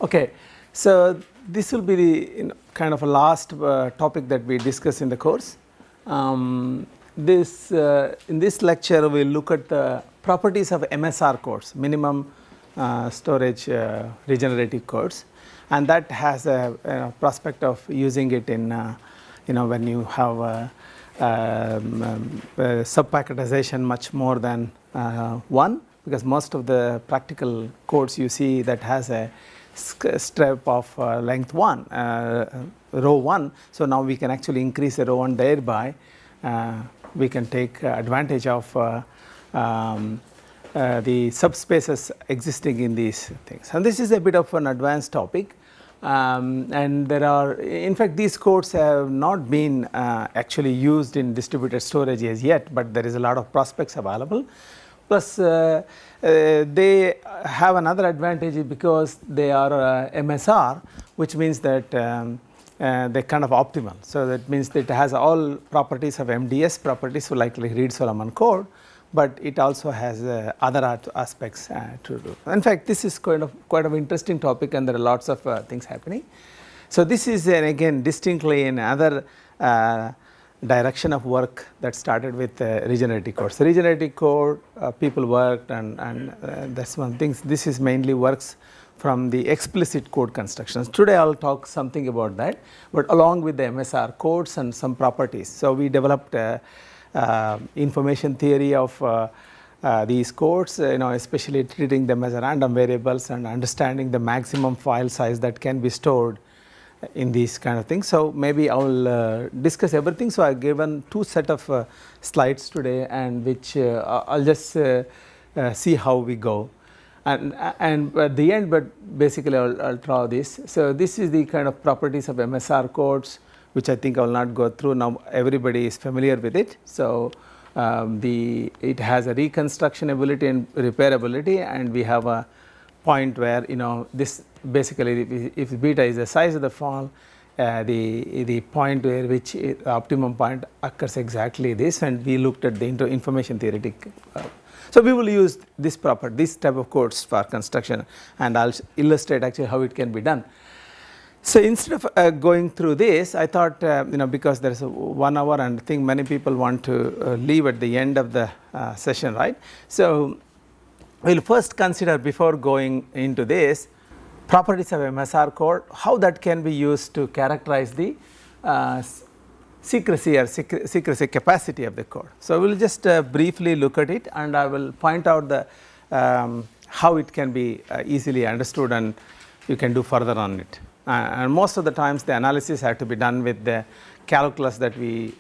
Okay, so this will be the kind of a last topic that we discuss in the course. In this lecture, we'll look at the properties of MSR codes, minimum storage regenerative codes, and that has a prospect of using it in when you have subpacketization much more than one, because most of the practical codes you see that has a strip of length 1, row 1. So now we can actually increase the row 1, thereby we can take advantage of the subspaces existing in these things. And this is a bit of an advanced topic, and there are, in fact, these codes have not been actually used in distributed storage as yet, but there is a lot of prospects available. Plus, they have another advantage because they are MSR, which means that they're kind of optimal. So that means that it has all properties of MDS, properties for likely Reed-Solomon code, but it also has other aspects to do. In fact, this is quite an interesting topic, and there are lots of things happening. So this is again distinctly another direction of work that started with regenerative codes. The regenerative code people worked, and that's one thing. This is mainly works from the explicit code constructions. Today I'll talk something about that, but along with the MSR codes and some properties. So we developed information theory of these codes, especially treating them as random variables and understanding the maximum file size that can be stored in these kind of things. So maybe I will discuss everything. So I've given two set of slides today, and which I'll just see how we go. And at the end, but basically I'll draw this. So this is the kind of properties of MSR codes, which I think I will not go through. Now everybody is familiar with it. So it has a reconstruction ability and repairability, and we have a point where this basically, if beta is the size of the fall, the point where which optimum point occurs exactly this, and we looked at the information theoretic. So we will use this type of codes for construction, and I'll illustrate actually how it can be done. So instead of going through this, I thought because there is 1 hour, and I think many people want to leave at the end of the session, right? So we'll first consider, before going into this, properties of MSR code, how that can be used to characterize the secrecy or secrecy capacity of the code. So we'll just briefly look at it, and I will point out the how it can be easily understood, and you can do further on it. And most of the times the analysis had to be done with the calculus that we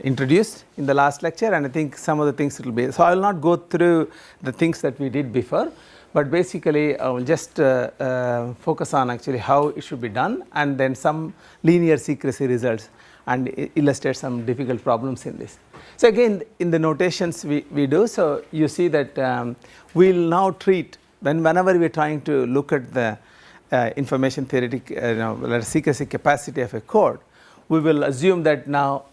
introduced in the last lecture, and I think some of the things it will be. So I will not go through the things that we did before, but basically I will just focus on actually how it should be done, and then some linear secrecy results, and illustrate some difficult problems in this. So again, in the notations we do, so you see that we will now treat, whenever we are trying to look at the information theoretic secrecy capacity of a code, we will assume that now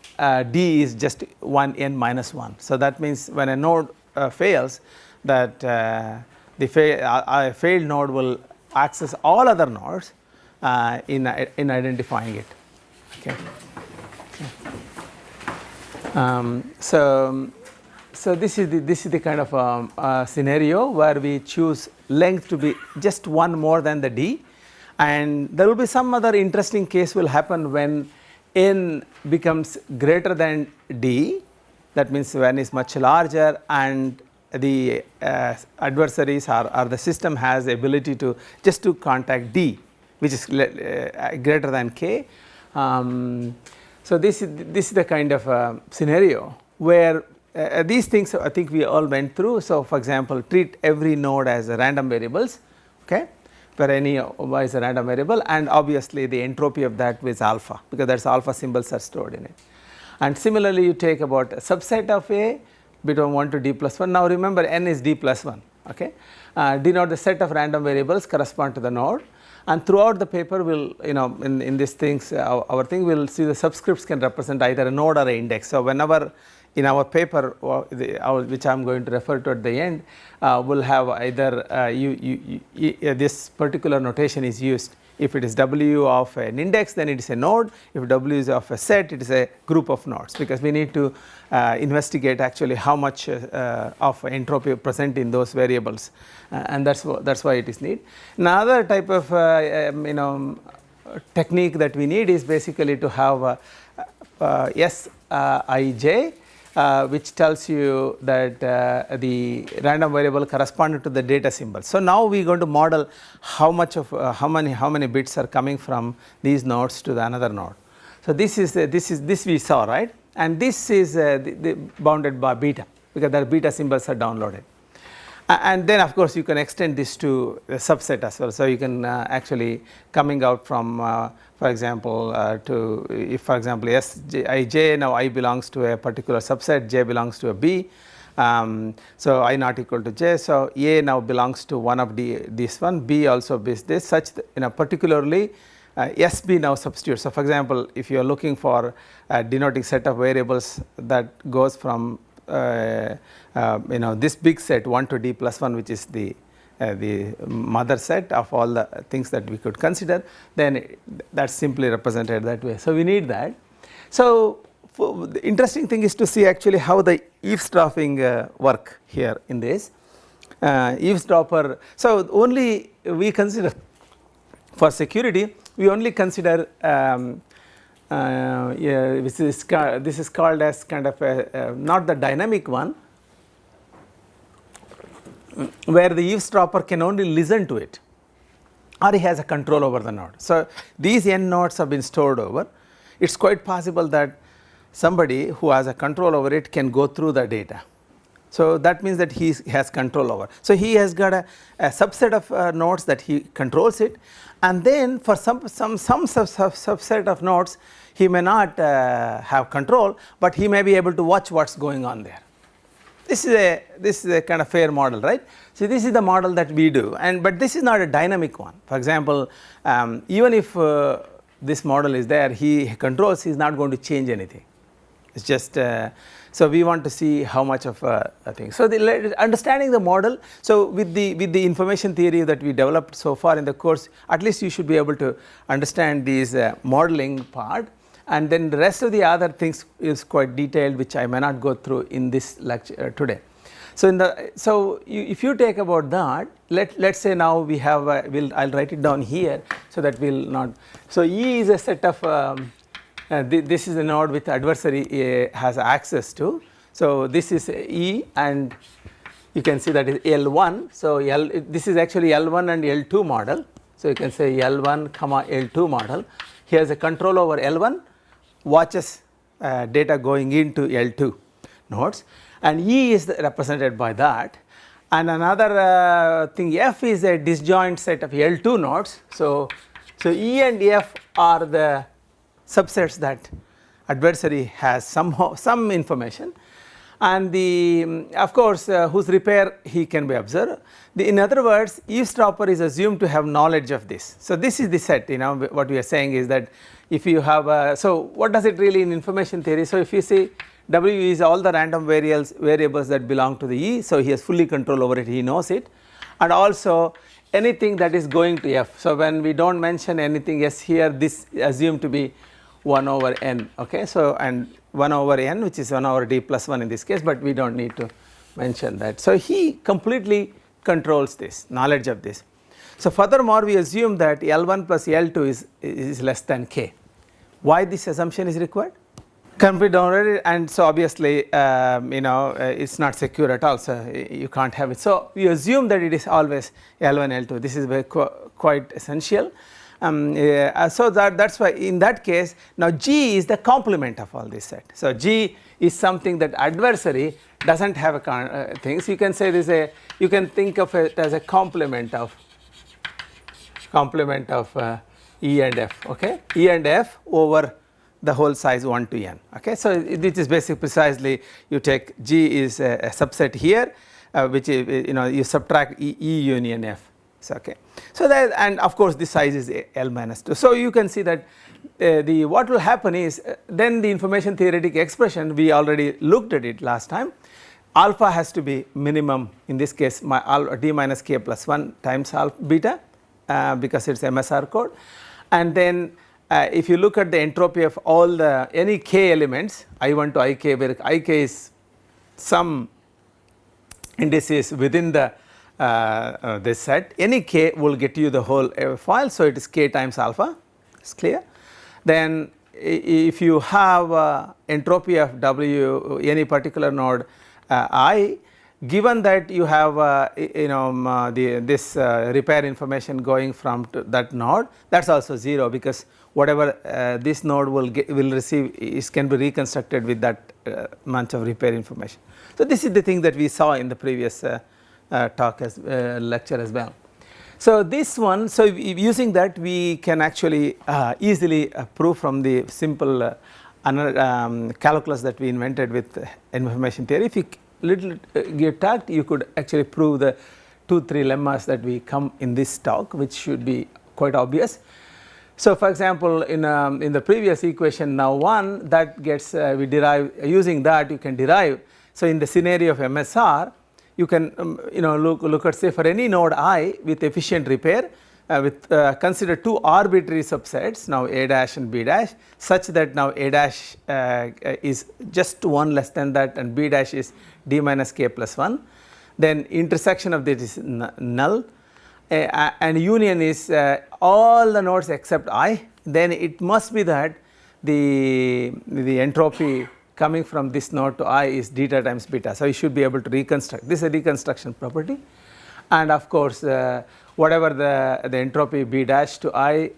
D is just 1n minus 1. So that means when a node fails, that the failed node will access all other nodes in identifying it. Okay. So this is the kind of scenario where we choose length to be just 1 more than the D, and there will be some other interesting case will happen when n becomes greater than D. That means when is much larger, and the adversaries or the system has the ability to just to contact D, which is greater than K. So this is the kind of scenario where these things I think we all went through. So for example, treat every node as random variables, okay, where any y is a random variable, and obviously the entropy of that is alpha, because that's alpha symbols are stored in it. And similarly, you take about a subset of A between 1 to D plus 1. Now remember, n is D plus 1, okay. Denote the set of random variables correspond to the node, and throughout the paper we'll in these things, our thing, we'll see the subscripts can represent either a node or an index. So whenever in our paper, which I am going to refer to at the end, will have either this particular notation is used. If it is W of an index, then it is a node. If W is of a set, it is a group of nodes, because we need to investigate actually how much of entropy present in those variables, and that's why it is need. Another type of technique that we need is basically to have Sij, which tells you that the random variable corresponding to the data symbol. So now we are going to model how much of how many bits are coming from these nodes to the another node. So this we saw, right, and this is bounded by beta, because the beta symbols are downloaded. And then of course you can extend this to a subset as well. So you can actually coming out from for example to, if for example Sij, now I belongs to a particular subset, J belongs to a B, so I not equal to J, so A now belongs to one of this one, B also is this, such particularly SB now substitutes. So for example, if you are looking for denoting set of variables that goes from this big set 1 to D plus 1, which is the mother set of all the things that we could consider, then that's simply represented that way. So we need that. So the interesting thing is to see actually how the eavesdropping work here in this eavesdropper. So only we consider, for security, we only consider this is called as kind of a not the dynamic one, where the eavesdropper can only listen to it, or he has a control over the node. So these n nodes have been stored over. It's quite possible that somebody who has a control over it can go through the data. So that means that he has control over. So he has got a subset of nodes that he controls it, and then for some subset of nodes he may not have control, but he may be able to watch what's going on there. This is a kind of fair model, right? So this is the model that we do, but this is not a dynamic one. For example, even if this model is there, he controls, he is not going to change anything. It's just so we want to see how much of a thing. So understanding the model. So with the information theory that we developed so far in the course, at least you should be able to understand these modeling part, and then the rest of the other things is quite detailed, which I may not go through in this lecture today. So if you take about that, let's say now we have I'll write it down here so that we'll not. So E is a set of this is a node with adversary has access to. So this is E, and you can see that is L1. So this is actually L1 and L2 model. So you can say L1 comma L2 model. He has a control over L1, watches data going into L2 nodes, and E is represented by that. And another thing, F is a disjoint set of L2 nodes. So E and F are the subsets that adversary has some information, and of course whose repair he can be observed. In other words, eavesdropper is assumed to have knowledge of this. So this is the set. What we are saying is that if you have so what does it really in information theory? So if you see W is all the random variables that belong to the E, so he has fully control over it, he knows it, and also anything that is going to F. So when we don't mention anything S here, this assumed to be 1 over n, okay. So and 1 over n, which is 1 over D plus 1 in this case, but we don't need to mention that. So he completely controls this, knowledge of this. So furthermore, we assume that L1 plus L2 is less than K. Why this assumption is required? Complete downloaded, and so obviously it's not secure at all, so you can't have it. So we assume that it is always L1, L2. This is quite essential. So that's why in that case now G is the complement of all this set. So G is something that adversary doesn't have a thing. So you can say you can think of it as a complement of E and F, okay, E and F over the whole size 1 to n, okay. So this is basically precisely you take G is a subset here, which is you subtract E union F. So, okay. So, that, and of course, the size is L minus 2. So, you can see that the what will happen is then the information theoretic expression, we already looked at it last time. Alpha has to be minimum, in this case my d minus k plus 1 times alpha beta, because it is MSR code. And then if you look at the entropy of all the any k elements I1 to ik, where ik is some indices within the this set, any k will get you the whole file. So, it is k times alpha, it is clear. Then if you have entropy of W any particular node I, given that you have this repair information going from to that node, that is also 0, because whatever this node will receive can be reconstructed with that bunch of repair information. So, this is the thing that we saw in the previous talk as lecture as well. So, this one, so using that we can actually easily prove from the simple calculus that we invented with information theory. If you little get tact, you could actually prove the 2-3 lemmas that we come in this talk, which should be quite obvious. So, for example, in the previous equation now 1, that gets we derive using that you can derive. So, in the scenario of MSR, you can look at, say, for any node I with efficient repair with consider 2 arbitrary subsets, now A dash and B dash, such that now A dash is just 1 less than that and B dash is d minus k plus 1, then intersection of this is null, and union is all the nodes except I, then it must be that the entropy coming from this node to I is theta times beta. So, you should be able to reconstruct, this is a reconstruction property, and of course, whatever the entropy B dash to I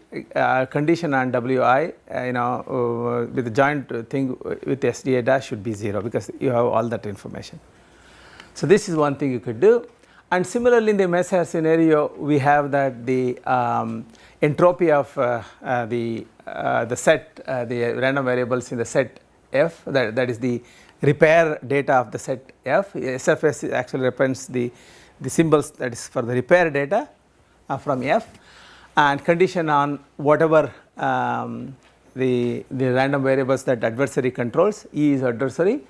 condition on Wi with the joint thing with SDA dash should be 0, because you have all that information. So, this is one thing you could do, and similarly in the MSR scenario we have that the entropy of the set the random variables in the set F, that is the repair data of the set F. SFS actually represents the symbols that is for the repair data from F, and condition on whatever the random variables that adversary controls, E is adversary,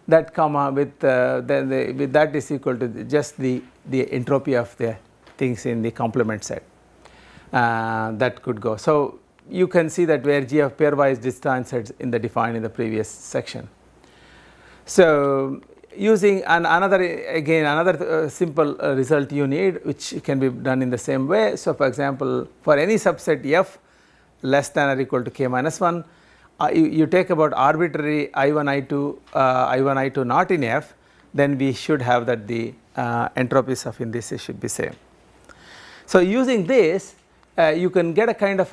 that comma with that is equal to just the entropy of the things in the complement set that could go. So, you can see that where G of pairwise disjoint sets in the defined in the previous section. So, using another simple result you need, which can be done in the same way. So, for example, for any subset F less than or equal to k minus 1, you take about arbitrary I1 I2 not in F, then we should have that the entropies of indices should be same. So, using this you can get a kind of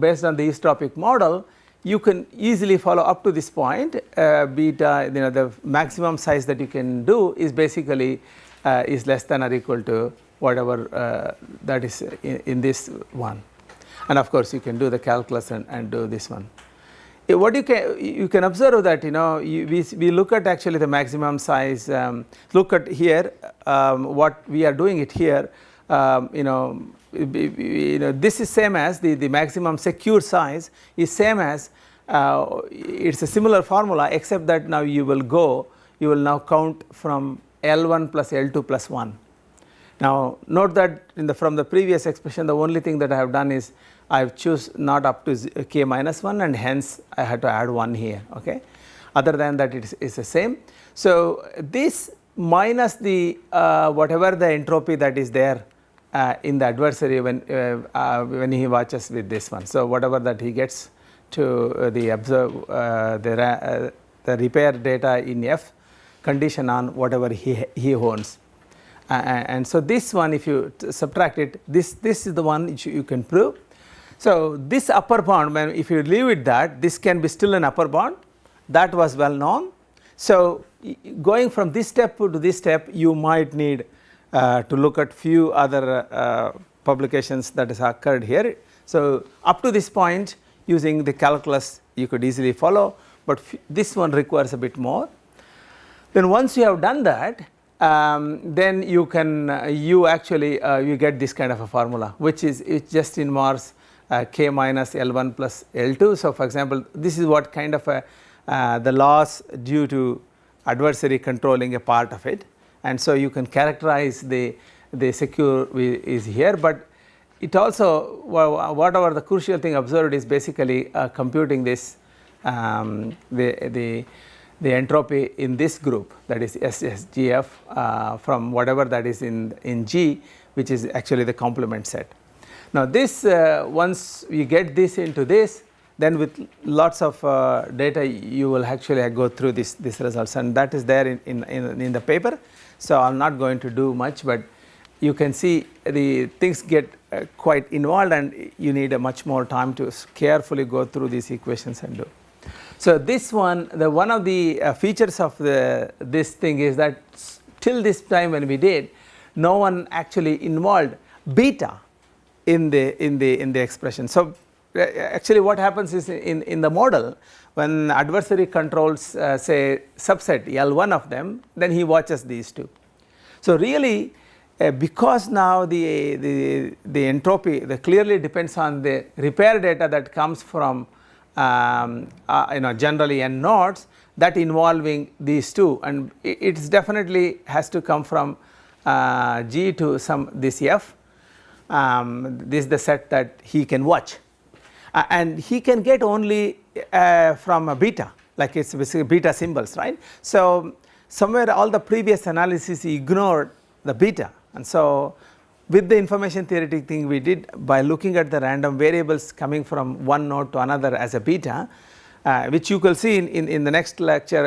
based on the eavesdropping model, you can easily follow up to this point beta, the maximum size that you can do is basically is less than or equal to whatever that is in this one, and of course you can do the calculus and do this one. What you can observe that we look at actually the maximum size, look at here what we are doing it here, this is same as the maximum secure size is same as it is a similar formula, except that now you will now count from L1 plus L2 plus 1. Now, note that from the previous expression, the only thing that I have done is I have choose not up to k minus 1, and hence I had to add 1 here. Okay. Other than that, it is the same. So, this minus the whatever the entropy that is there in the adversary when he watches with this one. So, whatever that he gets to the repair data in F condition on whatever he owns. And so, this one if you subtract it, this is the one which you can prove. So, this upper bound, if you leave it that, this can be still an upper bound, that was well known. So, going from this step to this step, you might need to look at few other publications that has occurred here. So, up to this point using the calculus you could easily follow, but this one requires a bit more. Then once you have done that, then you can you actually you get this kind of a formula, which is it just involves k minus L1 plus L2. So, for example, this is what kind of a the loss due to adversary controlling a part of it, and so you can characterize the secure is here, but it also whatever the crucial thing observed is basically computing this the entropy in this group, that is SSGF from whatever that is in G, which is actually the complement set. Now this once you get this into this, then with lots of data you will actually go through this results, and that is there in the paper. So I am not going to do much, but you can see the things get quite involved, and you need a much more time to carefully go through these equations and do. So this one, one of the features of this thing is that till this time when we did, no one actually involved beta in the expression. So actually what happens is in the model, when adversary controls say subset L1 of them, then he watches these two. So really because now the entropy clearly depends on the repair data that comes from generally n nodes that involving these two, and it's definitely has to come from G to this F. This is the set that he can watch, and he can get only from a beta, like it's basically beta symbols, right? So somewhere all the previous analysis ignored the beta, and so with the information theoretic thing we did by looking at the random variables coming from one node to another as a beta, which you will see in the next lecture,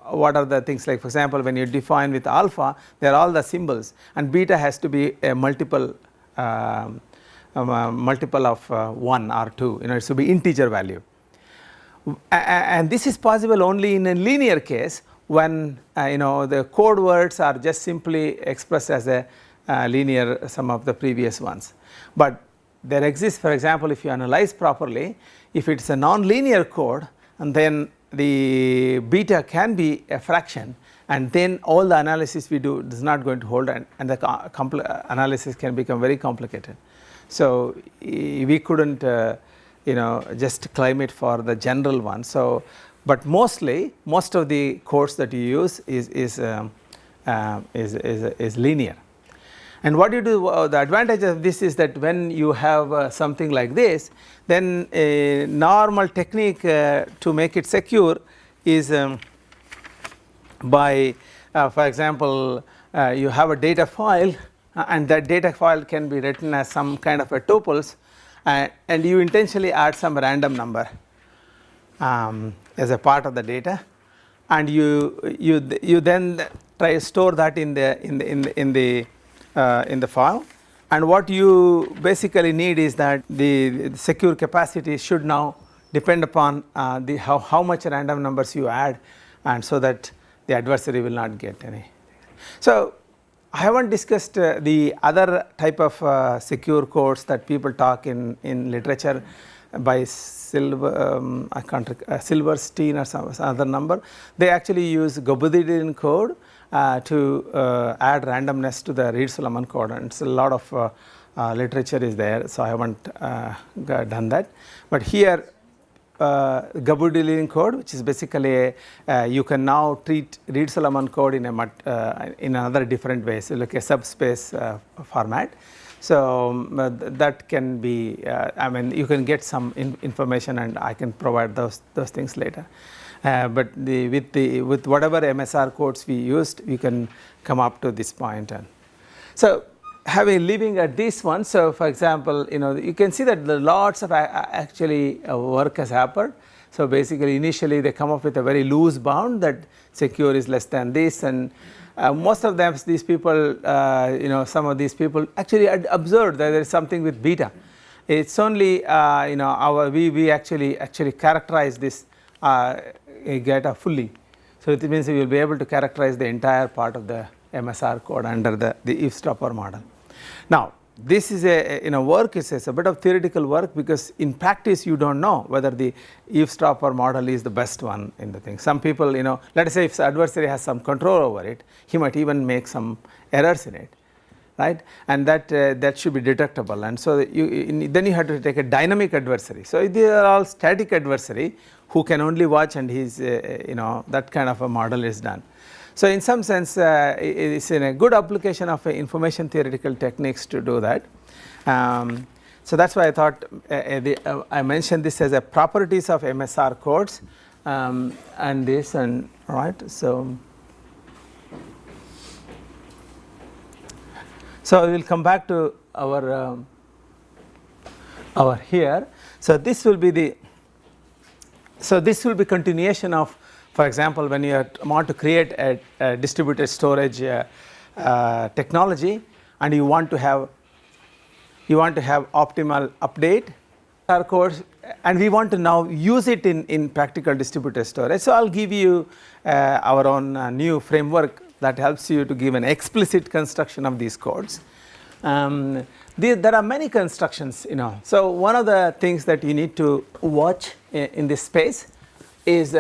what are the things, like for example when you define with alpha, they are all the symbols, and beta has to be a multiple of 1 or 2, it should be integer value, and this is possible only in a linear case when the code words are just simply expressed as a linear sum of the previous ones. But there exists, for example, if you analyze properly, if it is a non-linear code, and then the beta can be a fraction, and then all the analysis we do is not going to hold, and the analysis can become very complicated. So we couldn't just claim it for the general one. So but most of the codes that you use is linear. And what you do, the advantage of this is that when you have something like this, then a normal technique to make it secure is by for example you have a data file, and that data file can be written as some kind of a tuples, and you intentionally add some random number as a part of the data, and you then try to store that in the file, and what you basically need is that the secure capacity should now depend upon how much random numbers you add, and so that the adversary will not get any. So I haven't discussed the other type of secure codes that people talk in literature by Silverstein or some other number. They actually use Gabudidin code to add randomness to the Reed-Solomon code, and it's a lot of literature is there, so I haven't done that. But here Gabudidin code, which is basically you can now treat Reed-Solomon code in another different way, so like a subspace format. So that can be you can get some information, and I can provide those things later. But with whatever MSR codes we used, we can come up to this point. And so living at this one, so for example, you can see that the lots of actually work has happened. So basically initially they come up with a very loose bound that secure is less than this, and most of them, these people, some of these people actually observed that there is something with beta. It's only we actually characterize this data fully. So it means we will be able to characterize the entire part of the MSR code under the eavesdropper model. Now this is a work, it's a bit of theoretical work, because in practice you don't know whether the eavesdropper model is the best one in the thing. Some people, let us say if the adversary has some control over it, he might even make some errors in it, right, and that should be detectable, and so then you have to take a dynamic adversary. So these are all static adversary who can only watch, and he's that kind of a model is done. So in some sense it's in a good application of information theoretical techniques to do that. So that's why I thought I mentioned this as a properties of MSR codes, and this, and right. So we will come back to our here. So this will be continuation of, for example, when you want to create a distributed storage technology, and you want to have optimal update our codes, and we want to now use it in practical distributed storage. So I'll give you our own new framework that helps you to give an explicit construction of these codes. There are many constructions, So one of the things that you need to watch in this space is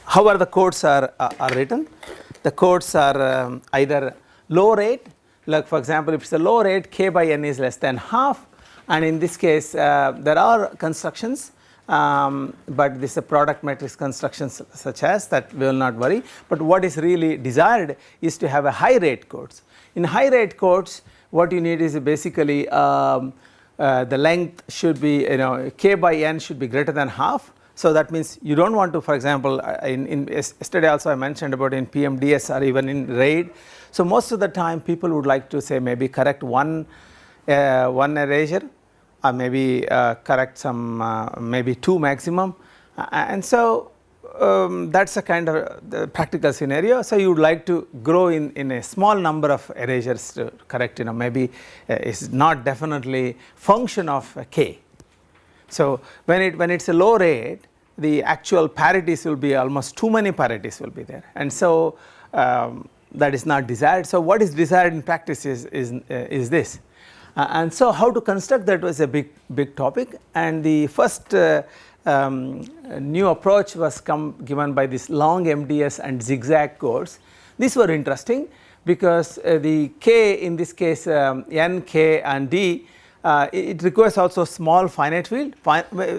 how are the codes are written. The codes are either low rate, like for example, if it's a low rate, k by n is less than half, and in this case there are constructions, but this is a product matrix constructions such as that, we will not worry. But what is really desired is to have a high rate codes. In high rate codes, what you need is basically the length should be, k by n should be greater than half. So that means you don't want to, for example, in yesterday also I mentioned about in PMDS or even in RAID. So most of the time people would like to say maybe correct one erasure, or maybe correct some maybe 2 maximum, and so that's a kind of the practical scenario. So you would like to grow in a small number of erasures to correct, maybe it's not definitely function of k. So when it's a low rate, the actual parities will be almost too many parities will be there, and so that is not desired. So what is desired in practice is this, and so how to construct that was a big topic, and the first new approach was given by this Long-mds and zigzag codes. These were interesting because the k in this case n, k and d, it requires also small finite field.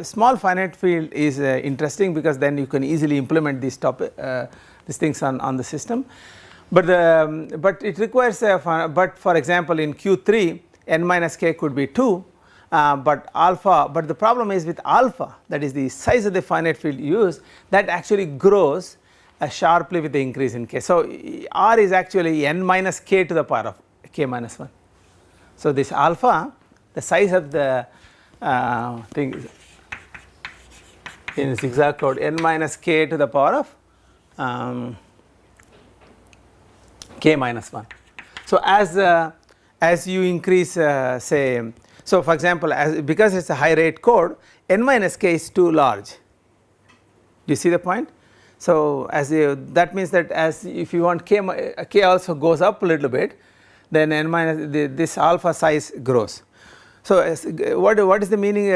Small finite field is interesting because then you can easily implement these things on the system. But it requires but for example in Q3 n minus k could be 2, but the problem is with alpha, that is the size of the finite field used, that actually grows sharply with the increase in k. So R is actually n minus k to the power of k minus 1. So this alpha, the size of the thing is in zigzag code n minus k to the power of k minus 1. So as you increase say, so for example because it's a high rate code, n minus k is too large. Do you see the point? So that means that if you want k also goes up a little bit, then n minus this alpha size grows. So what is the meaning,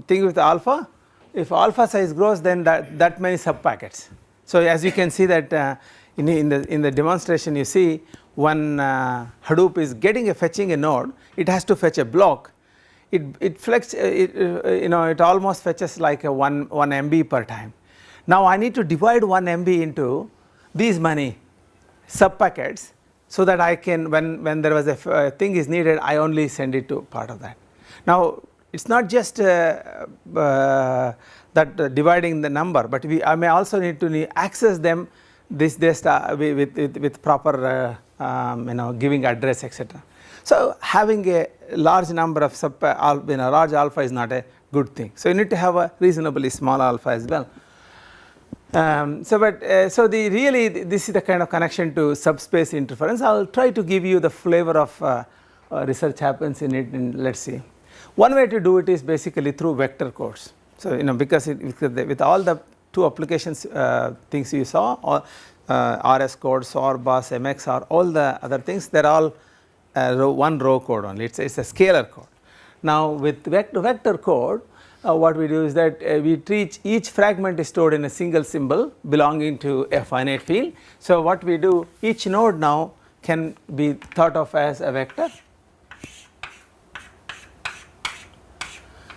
thing with alpha? If alpha size grows, then that many sub packets. So as you can see that in the demonstration, you see when Hadoop is fetching a node, it has to fetch a block. It almost fetches like a 1 MB per time. Now I need to divide 1 MB into these many sub packets, so that I can, when there was a thing is needed, I only send it to part of that. Now it's not just that dividing the number, but I may also need to access them with proper giving address, etc. So having a large number of large alpha is not a good thing. So you need to have a reasonably small alpha as well. This is the kind of connection to subspace interference. I'll try to give you the flavor of research happens in it, and let's see. One way to do it is basically through vector codes. So because with all the 2 applications things you saw, or RS code, SOR, bus, MXR, all the other things, they're all one row code only, it's a scalar code. Now with vector code, what we do is that we treat each fragment is stored in a single symbol belonging to a finite field. So what we do, each node now can be thought of as a vector.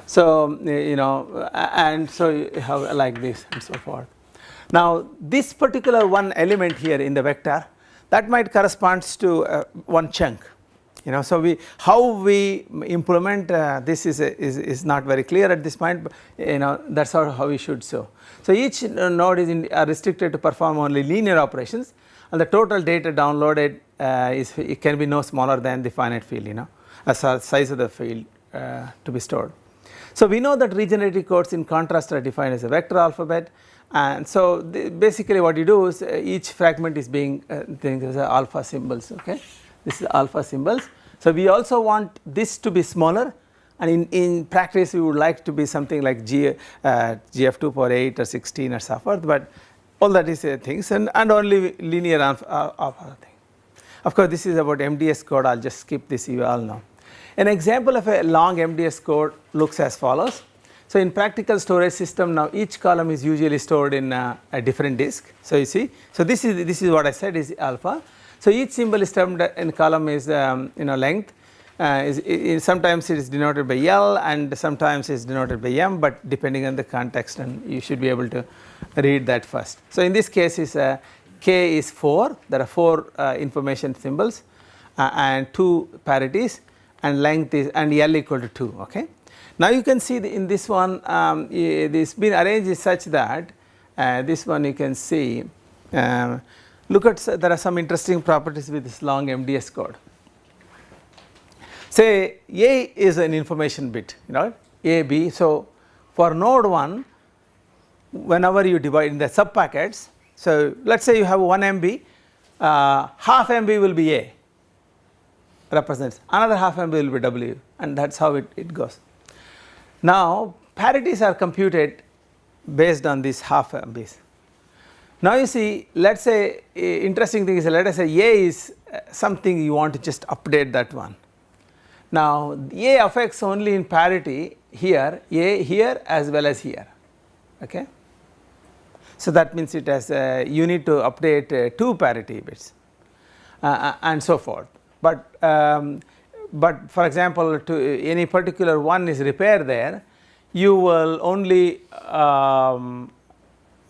So and so you have like this and so forth. Now this particular one element here in the vector, that might corresponds to one chunk. So how we implement this is not very clear at this point, but that's how we should show. So each node is restricted to perform only linear operations, and the total data downloaded it can be no smaller than the finite field, as size of the field to be stored. So we know that regenerative codes in contrast are defined as a vector alphabet, and so basically what you do is each fragment is being things as alpha symbols. Okay. This is alpha symbols. So we also want this to be smaller, and in practice we would like to be something like GF2 power 8 or 16 or so forth, but all that is things and only linear alpha thing. Of course this is about MDS code, I will just skip this, you all know. An example of a long MDS code looks as follows. So in practical storage system, now each column is usually stored in a different disk. So you see, so this is what I said is alpha. So each symbol is termed in column is length. Sometimes it is denoted by L and sometimes it is denoted by M, but depending on the context, and you should be able to read that first. So in this case is K is 4. There are 4 information symbols and 2 parities, and length is and L equal to 2. Okay. Now you can see in this one this been arranged such that this one you can see. Look at, there are some interesting properties with this long MDS code. Say A is an information bit, A, B. So for node 1, whenever you divide in the sub packets, so let's say you have 1 MB, half MB will be A, represents, another half MB will be W, and that's how it goes. Now parities are computed based on these half MBs. Now you see, let's say interesting thing is, let us say A is something you want to just update that one. Now A affects only in parity here, A here as well as here. Okay. So that means it has you need to update 2 parity bits and so forth. But for example, to any particular one is repair there, you will only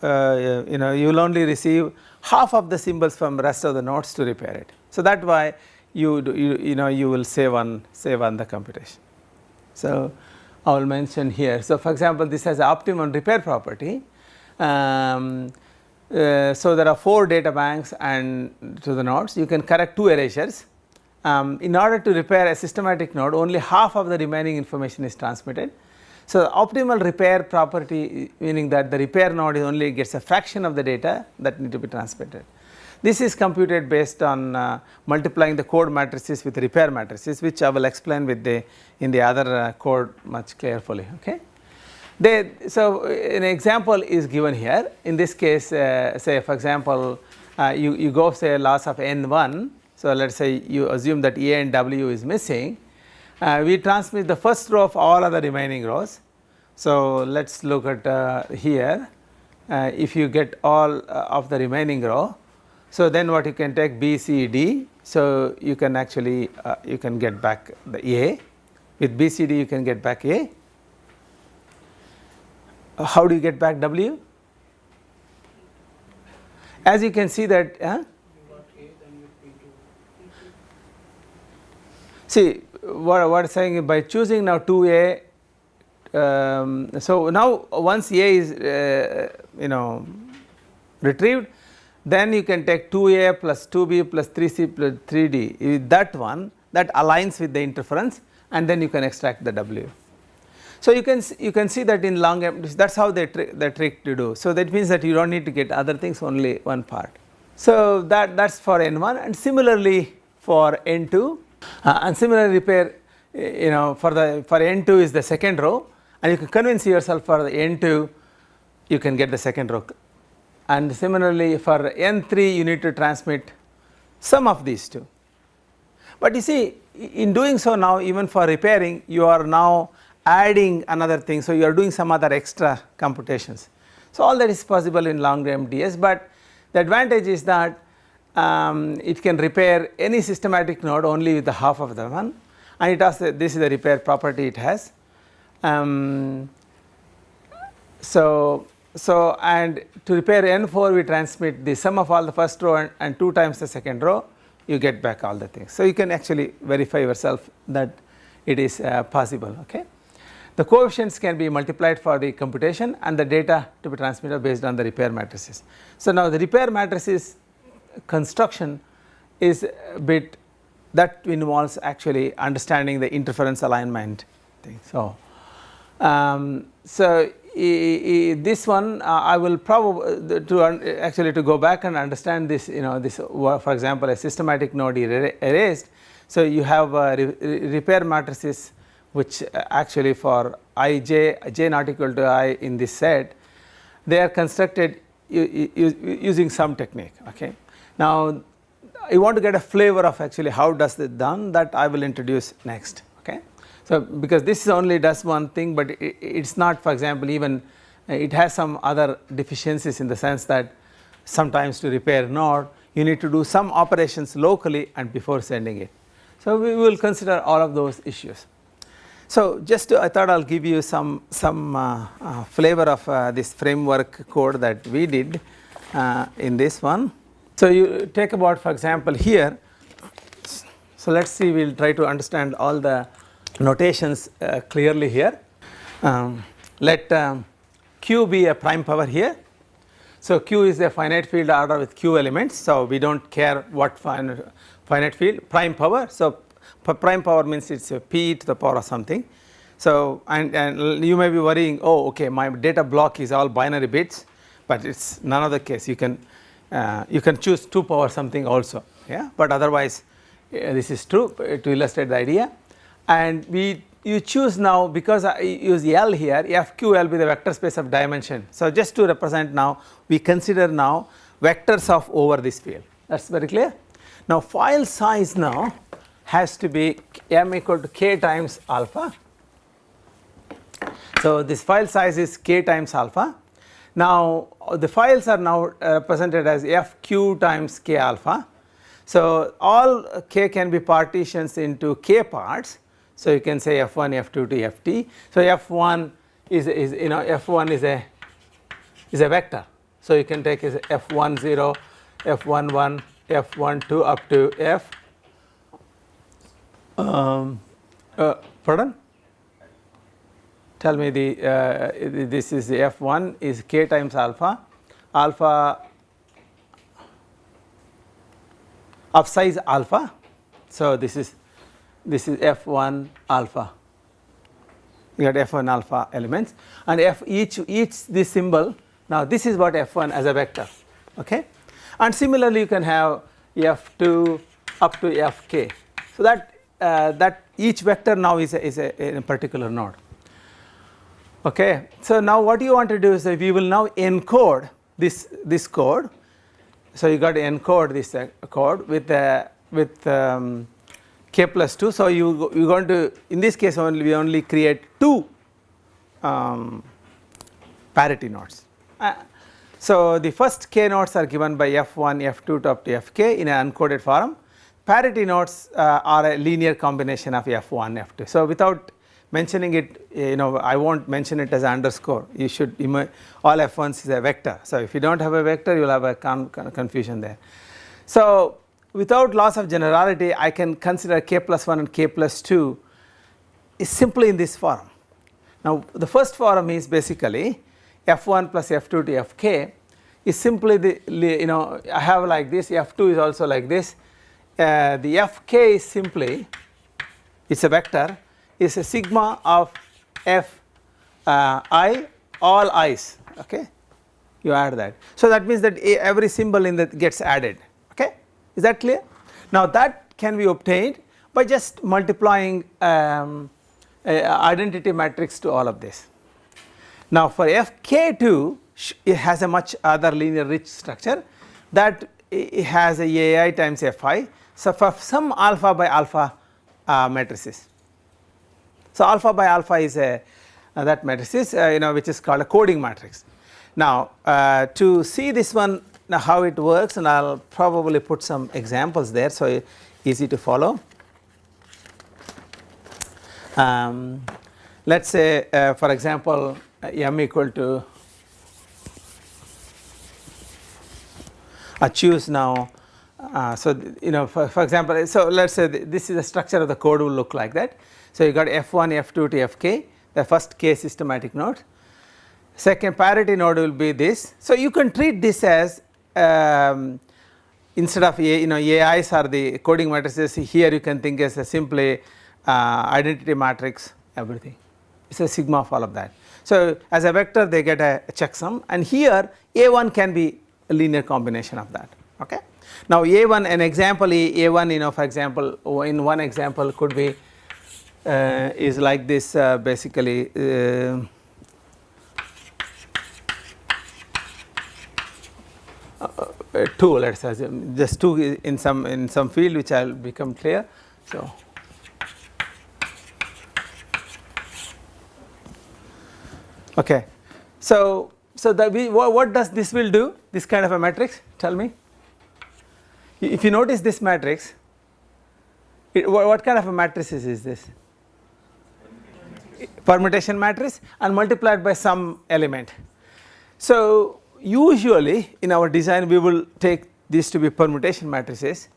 you will only receive half of the symbols from rest of the nodes to repair it. So that why you will save on the computation. So I will mention here. So for example, this has optimum repair property. So there are 4 data banks and to the nodes. You can correct 2 erasures. In order to repair a systematic node, only half of the remaining information is transmitted. So optimal repair property, meaning that the repair node only gets a fraction of the data that need to be transmitted. This is computed based on multiplying the code matrices with repair matrices, which I will explain with in the other code much carefully. Okay. So an example is given here. In this case, say for example, you go say loss of N1. So let us say you assume that A and W is missing. We transmit the first row of all other remaining rows. So let us look at here. If you get all of the remaining row, so then what you can take B, C, D. So you can actually you can get back the A. With B, C, D you can get back A. How do you get back W? As you can see that see what saying by choosing now 2A. So now once A is retrieved, then you can take 2A plus 2B plus 3C plus 3D. That one that aligns with the interference, and then you can extract the W. So you can see that in long that's how the trick to do. So that means that you don't need to get other things, only one part. So that's for N1, and similarly for N2, and similar repair for N2 is the second row, and you can convince yourself for the N2 you can get the second row, and similarly for N3 you need to transmit some of these two. But you see, in doing so now, even for repairing, you are now adding another thing. So you are doing some other extra computations. So all that is possible in Long-mds, but the advantage is that it can repair any systematic node only with the half of the one, and it has this is the repair property it has. So and to repair N4, we transmit the sum of all the first row and 2 times the second row, you get back all the things. So you can actually verify yourself that it is possible. Okay. The coefficients can be multiplied for the computation and the data to be transmitted based on the repair matrices. So now the repair matrices construction is a bit that involves actually understanding the interference alignment thing. So, this one I will probably to go back and understand this, this for example a systematic node erased. So you have repair matrices which actually for j not equal to I in this set, they are constructed using some technique. Okay. Now I want to get a flavor of actually how does it done, that I will introduce next. Okay. So because this only does one thing, but it's not, for example, even it has some other deficiencies in the sense that sometimes to repair node you need to do some operations locally and before sending it. So we will consider all of those issues. So just I thought I'll give you some flavor of this framework code that we did in this one. So you take about, for example, here. So let's see, we'll try to understand all the notations clearly here. Let Q be a prime power here. So Q is a finite field order with Q elements. So we don't care what finite field, prime power. So prime power means it's a p to the power of something. So and you may be worrying, oh okay, my data block is all binary bits, but it's none of the case. You can choose 2 power something also, yeah, but otherwise this is true to illustrate the idea. And you choose now, because I use L here, FQL be the vector space of dimension. So just to represent now, we consider now vectors of over this field. That's very clear. Now file size now has to be m equal to k times alpha. So this file size is k times alpha. Now the files are now represented as fq times k alpha. So all k can be partitions into k parts. So you can say f1, f2 to ft. So f1 is f1 is a vector. So you can take as f10, f11, f12 up to f. Pardon? Tell me this is the f1 is k times alpha, alpha of size alpha. So this is f1 alpha. You got f1 alpha elements, and each this symbol. Now this is what f1 as a vector. Okay, and similarly you can have f2 up to fk. So that each vector now is a particular node. Okay, so now what you want to do is that we will now encode this code. So you got to encode this code with k plus 2. So you're going to, in this case we only create 2 parity nodes. So the first k nodes are given by f1, f2 to up to fk in an uncoded form. Parity nodes are a linear combination of f1, f2. So without mentioning it, I won't mention it as an underscore. You should, all f1s is a vector. So if you don't have a vector, you'll have a confusion there. So without loss of generality, I can consider k plus 1 and k plus 2 is simply in this form. Now the first form is basically f1 plus f2 to fk is simply I have like this, f2 is also like this. The fk is simply, it's a vector, is a sigma of f I, all i's. Okay, you add that. So that means that every symbol in that gets added. Okay, is that clear? Now that can be obtained by just multiplying identity matrix to all of this. Now for fk2, it has a much other linear rich structure that it has a ai times fi. So for some alpha by alpha matrices. So alpha by alpha is a that matrices which is called a coding matrix. Now to see this one how it works, and I'll probably put some examples there so easy to follow. Let's say for example m equal to choose now so for example, so let's say this is the structure of the code will look like that. So you got f1 f2 to fk, the first k systematic node, second parity node will be this. So you can treat this as instead of AIs are the coding matrices, here you can think as a simply identity matrix everything. It's a sigma of all of that. So as a vector they get a checksum, and here A1 can be a linear combination of that. Okay. Now A1, an example A1 for example in one example could be is like this basically 2, let us assume just 2 in some field which I will become clear. So okay, so what does this will do, this kind of a matrix, tell me. If you notice this matrix, what kind of a matrix is this? Permutation matrix and multiplied by some element. So usually in our design we will take these to be permutation matrices,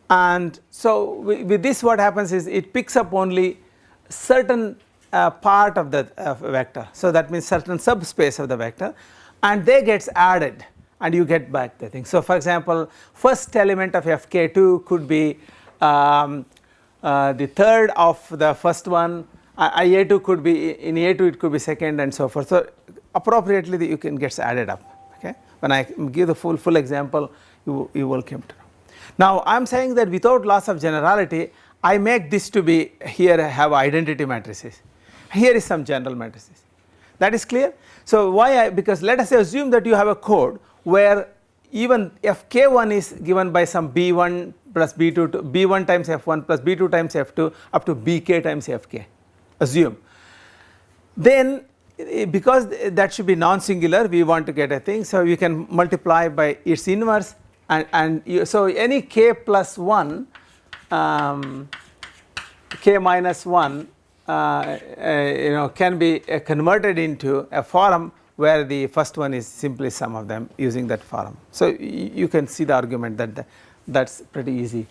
and so with this what happens is it picks up only certain part of the vector, so that means certain subspace of the vector, and they gets added and you get back the thing. So for example first element of fk2 could be the third of the first one, A2 could be in A2 it could be second and so forth. So appropriately you can gets added up. Okay, when I give the full example you will come to know. Now I am saying that without loss of generality I make this to be here have identity matrices, here is some general matrices, that is clear. So why because let us assume that you have a code where even fk1 is given by some b1 plus b2 to b1 times f1 plus b2 times f2 up to bk times fk, assume. Then because that should be non-singular we want to get a thing, so you can multiply by its inverse, and so any k plus 1 k minus 1 can be converted into a form where the first one is simply sum of them using that form. So you can see the argument that that's pretty easy.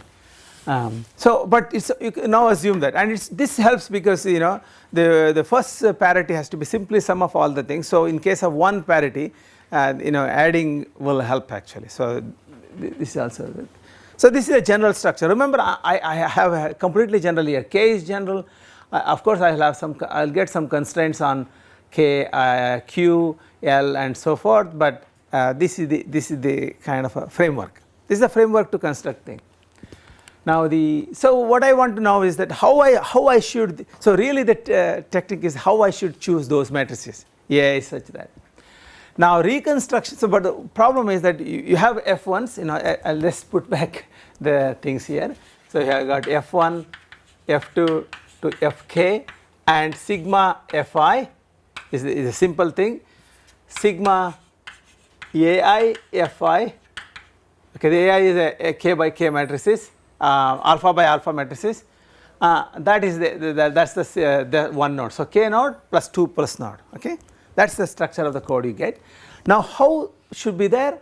So but it's, you can now assume that, and this helps because the first parity has to be simply sum of all the things. So in case of one parity adding will help actually. So this is also good. So this is a general structure. Remember I have a completely general here. K is general. Of course I will have some, I will get some constraints on K, Q, L and so forth, but this is the kind of a framework. This is the framework to construct things. Now so what I want to know is that how I should, so really the technique is how I should choose those matrices. Yeah, such that. Now reconstruction, so but the problem is that you have F1s, I'll just put back the things here. So here I got F1, F2 to Fk, and sigma Fi is a simple thing. Sigma Ai Fi, okay, the Ai is a k by k matrices, alpha by alpha matrices. That is that's the one node. So k node plus 2 plus node. Okay, that's the structure of the code you get. Now how should be there?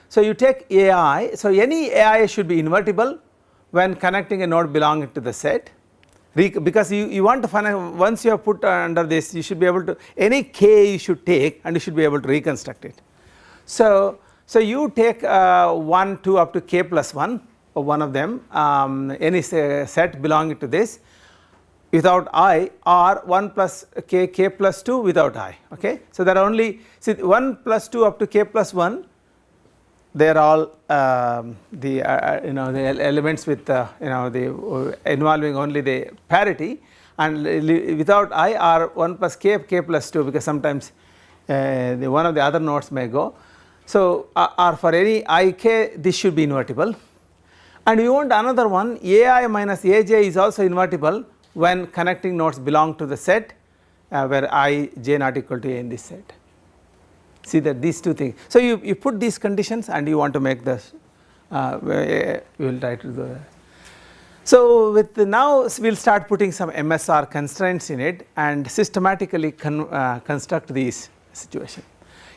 So you take Ai. So any Ai should be invertible when connecting a node belonging to the set. Because you want to find, once you have put under this, you should be able to, any k you should take and you should be able to reconstruct it. So you take 1, 2 up to k plus 1 or one of them, any set belonging to this without I, or 1 plus k plus 2 without I. Okay, so there are only, see 1 plus 2 up to k plus 1, they are all the elements with the involving only the parity, and without I are 1 plus k plus 2, because sometimes one of the other nodes may go. So or for any ik this should be invertible, And we want another one, ai minus aj is also invertible when connecting nodes belong to the set where I j not equal to a in this set. See that these two things. So you put these conditions and you want to make this, we will try to do that. So with now we will start putting some MSR constraints in it and systematically construct these situations.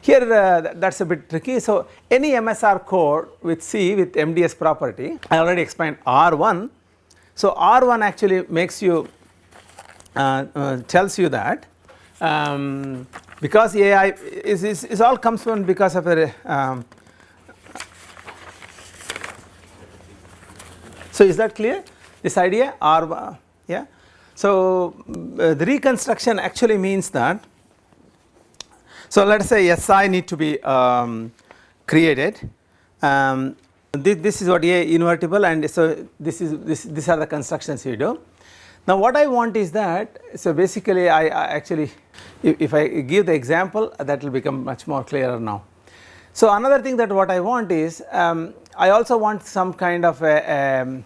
Here that is a bit tricky. So any MSR code with C with MDS property, I already explained R1. So R1 actually makes you tells you that because AI is all comes from because of a so is that clear, this idea R, yeah. So the reconstruction actually means that, so let us say SI need to be created. This is what A invertible, and so these are the constructions you do. Now what I want is that, so basically I actually if I give the example that will become much more clearer now. So another thing that what I want is I also want some kind of a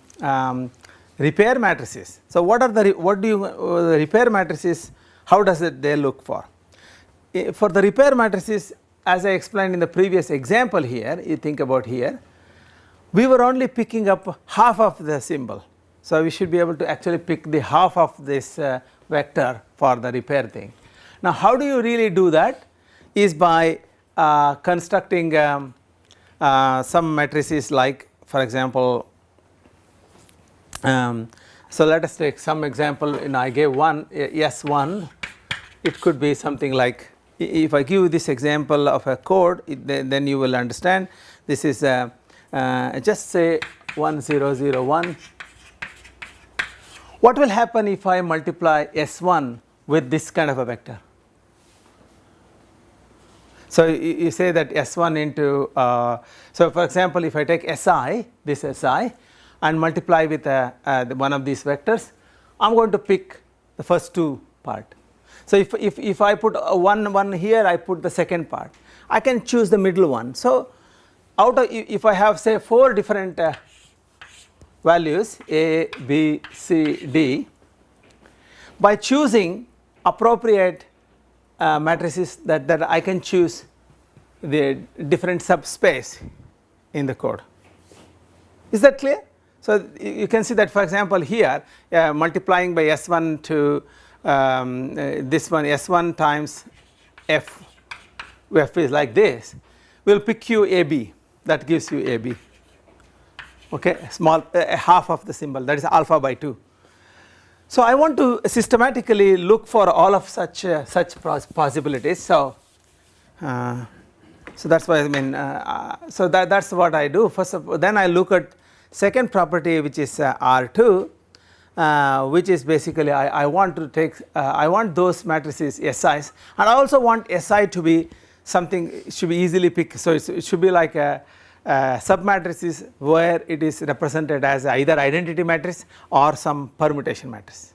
repair matrices. So what do the repair matrices, how does it they look for? For the repair matrices, as I explained in the previous example here, you think about here, we were only picking up half of the symbol. So we should be able to actually pick the half of this vector for the repair thing. Now how do you really do that is by constructing some matrices, like for example, so let us take some example. I gave one S1, it could be something like, if I give this example of a code, then you will understand. This is just say 1001. What will happen if I multiply S1 with this kind of a vector? So you say that S1 into, so for example if I take SI, this SI, and multiply with one of these vectors, I am going to pick the first two part. So if I put one here, I put the second part, I can choose the middle one. So out of, if I have say 4 different values A, B, C, D, by choosing appropriate matrices that I can choose the different subspace in the code. Is that clear? So you can see that, for example here multiplying by S1 to this one, S1 times F is like this, will pick you AB, that gives you AB, okay, small half of the symbol, that is alpha by 2. So I want to systematically look for all of such possibilities. So so that's why I mean so that's what I do. First of all, then I look at second property, which is R2, which is basically I want to take I want those matrices SIs, and I also want SI to be something should be easily picked. So it should be like a submatrices where it is represented as either identity matrix or some permutation matrix.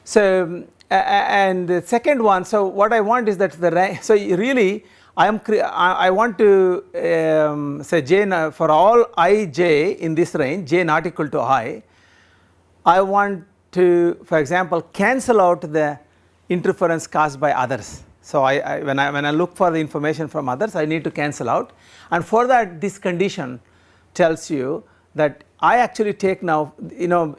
So and the second one, so what I want is that the rank, so really I want to say j for all ij in this range, j not equal to I want to, for example, cancel out the interference caused by others. So when I look for the information from others, I need to cancel out, and for that this condition tells you that I actually take now,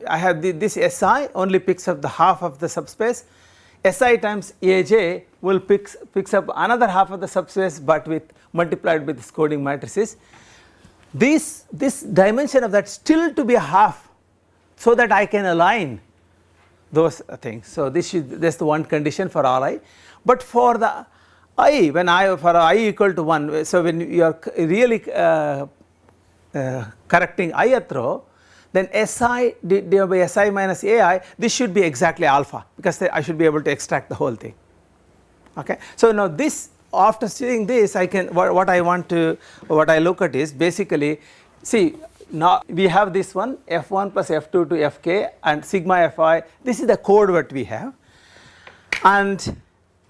I have this SI only picks up the half of the subspace, SI times AJ will picks up another half of the subspace, but with multiplied with this coding matrices. This dimension of that still to be a half, so that I can align those things. So that's the one condition for all I. But for the I, when for I equal to 1, so when you are really correcting ith row, then SI divided by SI minus AI, this should be exactly alpha, because I should be able to extract the whole thing. Okay. So now this, after seeing this, I can what I look at is basically, see, now we have this one F1 plus F2 to Fk and sigma Fi, this is the code what we have, and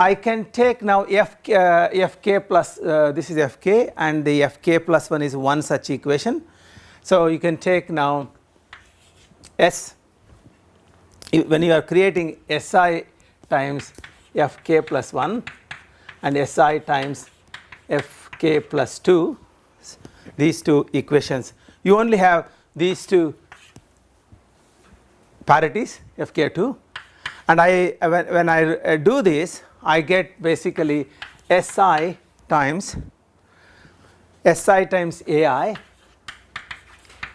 I can take now Fk plus this is Fk, and the Fk plus 1 is one such equation. So you can take now S, when you are creating Si times Fk plus 1 and Si times Fk plus 2, these two equations, you only have these two parities Fk2, and when I do this, I get basically Si times Ai.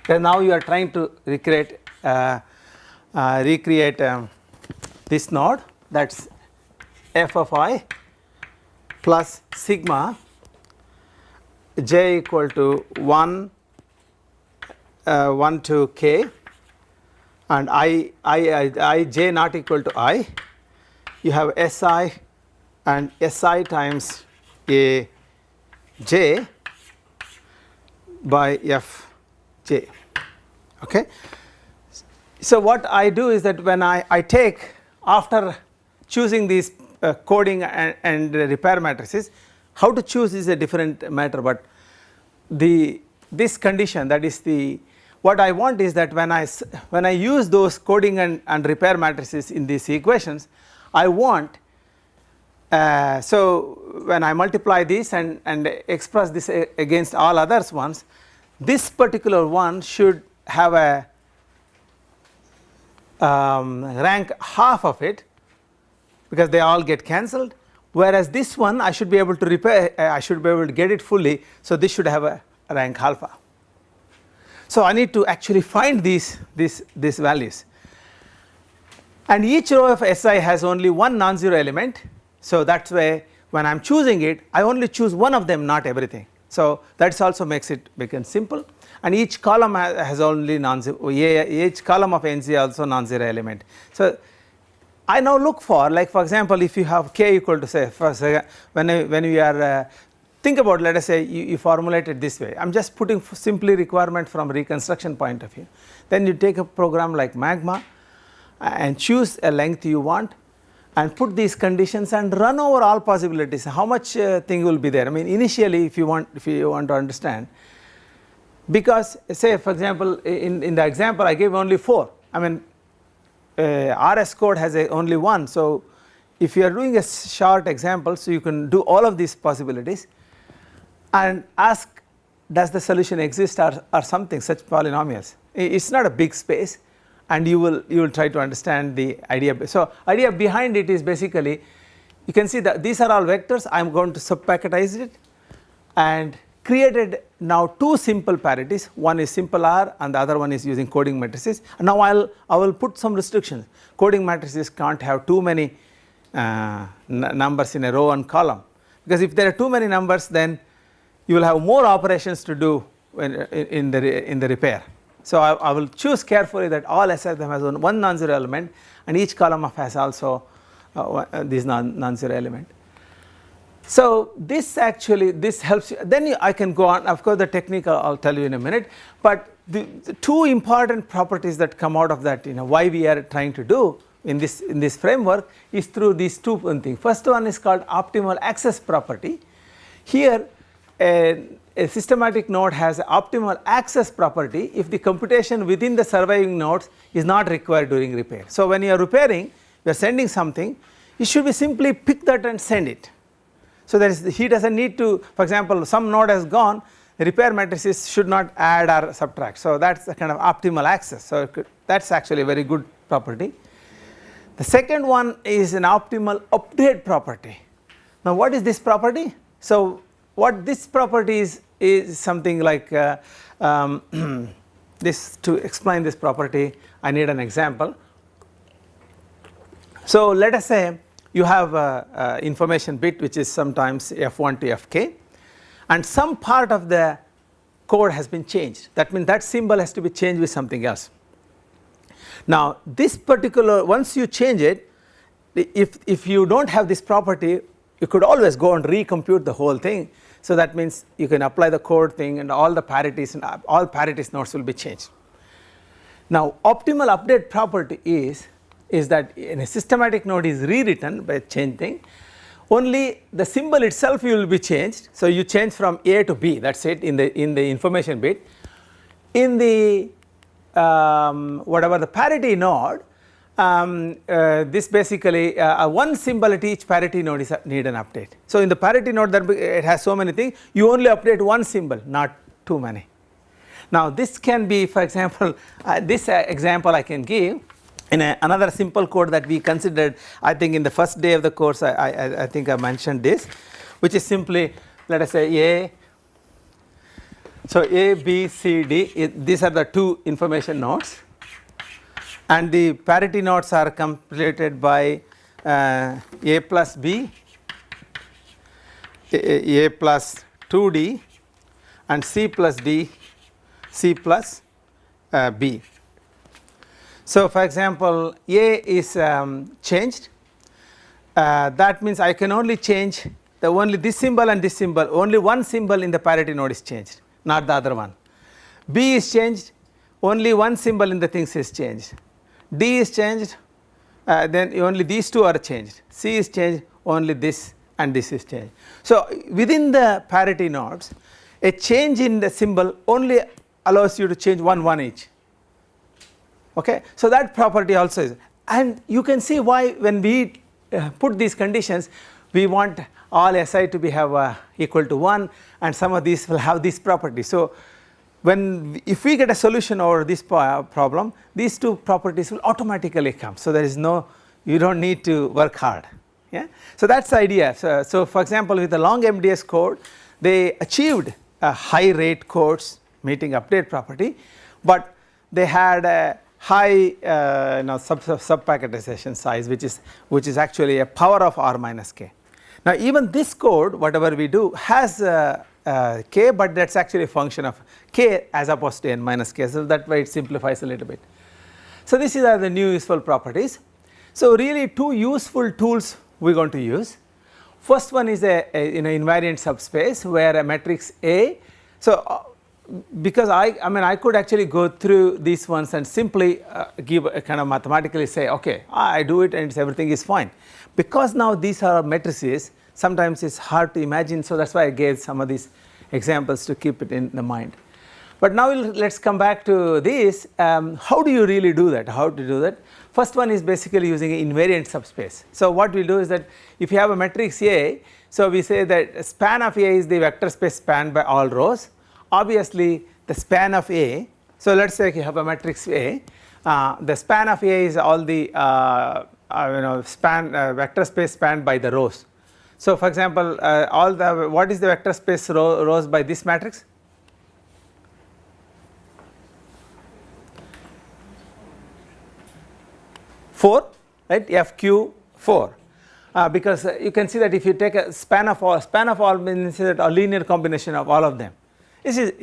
Then now you are trying to recreate this node, that's f of I plus sigma j equal to 1 to k and I j not equal to I. You have Si and Si times a j by Fj. Okay. So what I do is that when I take, after choosing these coding and repair matrices, how to choose is a different matter, but this condition, that is what I want is that when I use those coding and repair matrices in these equations, I want so when I multiply this and express this against all others ones, this particular one should have a rank half of it, because they all get cancelled, whereas this one I should be able to repair, I should be able to get it fully, so this should have a rank alpha. So I need to actually find these values, and each row of Si has only one non-zero element, so that's why when I am choosing it, I only choose one of them, not everything. So that also makes it become simple, and each column has only non-zero, each column of NZ also non-zero element. So I now look for, like for example, if you have k equal to, say, when we are think about, let us say you formulate it this way. I am just putting simply requirement from reconstruction point of view. Then you take a program like Magma and choose a length you want and put these conditions and run over all possibilities. How much thing will be there? I mean, initially, if you want to understand, because say for example in the example I gave only 4. I mean, RS code has only 1. So if you are doing a short example, so you can do all of these possibilities and ask, does the solution exist or something, such polynomials. It's not a big space, and you will try to understand the idea. So idea behind it is basically, you can see that these are all vectors. I am going to subpacketize it and created now two simple parities. One is simple R and the other one is using coding matrices. And now I will put some restrictions. Coding matrices can't have too many numbers in a row and column, because if there are too many numbers, then you will have more operations to do in the repair. So I will choose carefully that all S of them has one non-zero element, and each column has also this non-zero element. So this helps you. Then I can go on. Of course, the technique I'll tell you in a minute. But the two important properties that come out of that, why we are trying to do in this framework is through these two things. First one is called optimal access property. Here, a systematic node has an optimal access property if the computation within the surviving nodes is not required during repair. So when you are repairing, you are sending something, you should be simply pick that and send it. So he doesn't need to, for example, some node has gone, repair matrices should not add or subtract. So that's the kind of optimal access. So that's actually a very good property. The second one is an optimal update property. Now what is this property? So what this property is something like this. To explain this property, I need an example. So let us say you have a information bit which is sometimes F1 to Fk, and some part of the code has been changed. That means that symbol has to be changed with something else. Now this particular, once you change it, if you don't have this property, you could always go and recompute the whole thing. So that means you can apply the code thing and all the parities and all parities nodes will be changed. Now optimal update property is that in a systematic node is rewritten by changing, only the symbol itself will be changed. So you change from A to B, that's it, in the information bit. in the whatever the parity node, this basically one symbol at each parity node is need an update. So in the parity node, that it has so many things, you only update one symbol, not too many. Now this can be, for example, this example I can give in another simple code that we considered, I think in the first day of the course. I think I mentioned this, which is simply, let us say A. So A, B, C, D, these are the two information nodes, and the parity nodes are completed by A plus B, A plus 2D, and C plus D, C plus B. So for example, A is changed, that means I can only change only this symbol and this symbol, only one symbol in the parity node is changed, not the other one. B is changed, only one symbol in the things is changed. D is changed, then only these two are changed. C is changed, only this and this is changed. So within the parity nodes, a change in the symbol only allows you to change one each. Okay, so that property also is, and you can see why when we put these conditions, we want all Si to be have equal to 1, and some of these will have this property. So if we get a solution over this problem, these two properties will automatically come. So there is no, you don't need to work hard. Yeah, so that's the idea. So for example, with the Long-mds code, they achieved a high rate codes meeting update property, but they had a high sub packetization size, which is actually a power of r minus k. Now even this code, whatever we do, has k, but that's actually a function of k as opposed to n minus k. So that way it simplifies a little bit. So these are the new useful properties. So really two useful tools we're going to use. First one is a invariant subspace where a matrix A. So because I could actually go through these ones and simply give a kind of mathematically say, okay, I do it and everything is fine. Because now these are matrices, sometimes it's hard to imagine, so that's why I gave some of these examples to keep it in the mind. But now let's come back to this. How do you really do that? How to do that? First one is basically using an invariant subspace. So what we do is that if you have a matrix A, so we say that span of A is the vector space spanned by all rows. Obviously the span of A, so let's say you have a matrix A, the span of A is all the vector space spanned by the rows. So for example, what is the vector space rows by this matrix? Four, right? FQ 4. Because you can see that if you take a span of all means that a linear combination of all of them. This is,